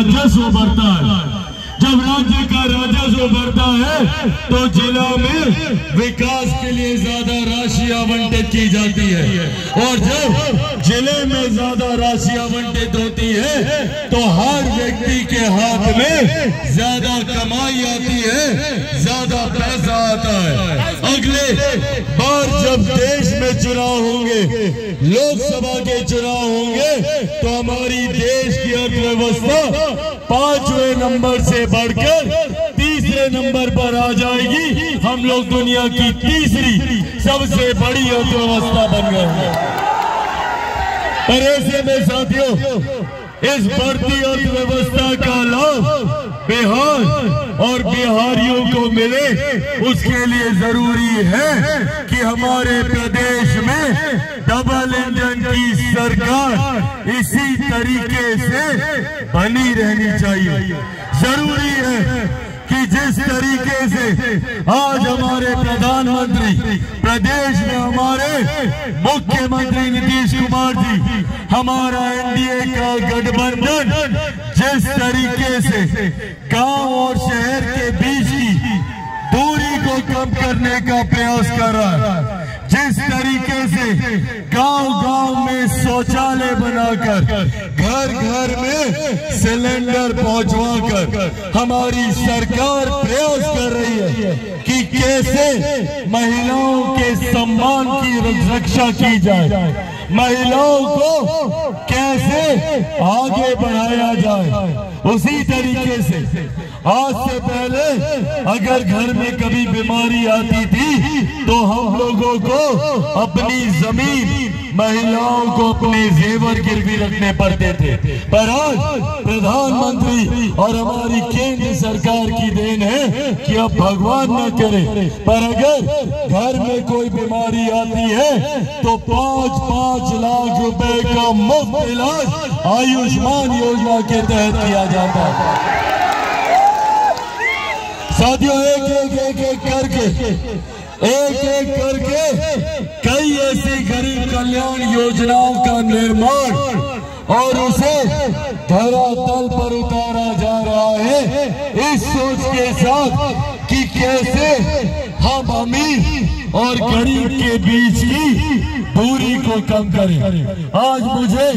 राजस्व बढ़ता है। जब राज्य का राजस्व बढ़ता है तो जिला में विकास के लिए ज्यादा राशि आवंटित की जाती है, और जब जिले में ज्यादा राशि आवंटित होती है तो हर व्यक्ति के हाथ में ज्यादा कमाई आती है, ज्यादा पैसा आता है। अगले बार जब देश में चुनाव होंगे, लोकसभा के चुनाव होंगे, तो हमारी देश की अर्थव्यवस्था 5वें नंबर से बढ़कर 3रे नंबर पर आ जाएगी। हम लोग दुनिया की 3री सबसे बड़ी अर्थव्यवस्था बन गए हैं। पर ऐसे में साथियों, इस बढ़ती अर्थव्यवस्था का लाभ बिहार और बिहारियों को मिले, उसके लिए जरूरी है कि हमारे प्रदेश में डबल इंजन की सरकार इसी तरीके से बनी रहनी चाहिए। जरूरी है कि जिस तरीके से आज हमारे प्रधानमंत्री, प्रदेश में हमारे मुख्यमंत्री नीतीश कुमार जी, हमारा एनडीए का गठबंधन जिस तरीके से गांव और शहर के बीच की दूरी को कम करने का प्रयास कर रहा है, जिस तरीके से गांव-गांव में शौचालय बनाकर, घर घर में सिलेंडर पहुंचवाकर हमारी सरकार प्रयास कर रही है कि कैसे महिलाओं के सम्मान की रक्षा की जाए, महिलाओं को कैसे आगे बढ़ाया जाए। उसी तरीके से आज से पहले अगर घर में कभी बीमारी आती थी तो हम लोगों को अपनी जमीन, महिलाओं को अपने जेवर गिरवी रखने पड़ते थे। पर आज प्रधानमंत्री और हमारी केंद्र सरकार की देन है कि अब भगवान न करे, पर अगर घर में कोई बीमारी आती है तो 5-5 लाख रुपए का मुफ्त इलाज आयुष्मान योजना के तहत किया जाता है। साथियों, एक एक करके कई ऐसी गरीब कल्याण योजनाओं का निर्माण और उसे धरातल पर उतारा जा रहा है, इस सोच के साथ कि कैसे हम अमीर और गरीब के बीच की दूरी को कम करें। आज मुझे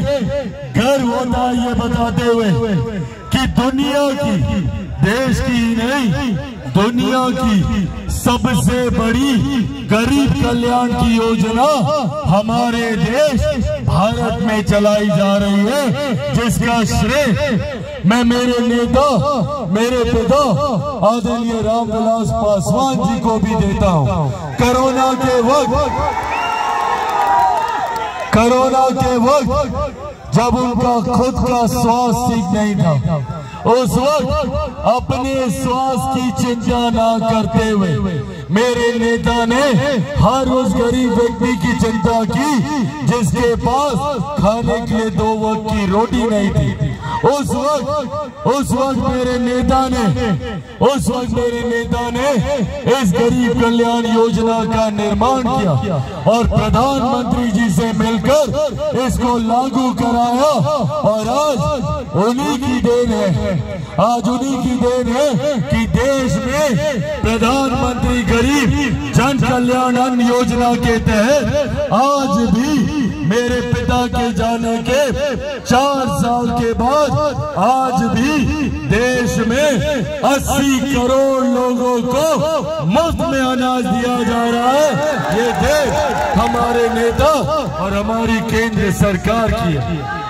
गर्व होता है ये बताते हुए कि दुनिया की, देश की नहीं, दुनिया की सबसे बड़ी गरीब कल्याण की योजना हमारे देश भारत में चलाई जा रही है, जिसका श्रेय मैं मेरे नेता, मेरे पिता आदरणीय रामविलास पासवान जी को भी देता हूं। कोरोना के वक्त जब उनका खुद का स्वास्थ्य ठीक नहीं था, उस वक्त अपने स्वास्थ्य की चिंता ना करते हुए मेरे नेता ने हर उस गरीब व्यक्ति की चिंता की जिसके पास खाने के लिए 2 वक्त की रोटी नहीं थी। उस वक्त मेरे नेता ने इस गरीब कल्याण योजना का निर्माण किया और प्रधानमंत्री जी से मिलकर इसको लागू कराया, और आज उन्हीं की देन है कि देश में प्रधानमंत्री गरीब जन कल्याण अन्न योजना के तहत आज भी मेरे पिता के जाने के 4 साल के बाद आज भी देश में 80 करोड़ लोगों को मुफ्त में अनाज दिया जा रहा है। ये देश हमारे नेता और हमारी केंद्र सरकार की है।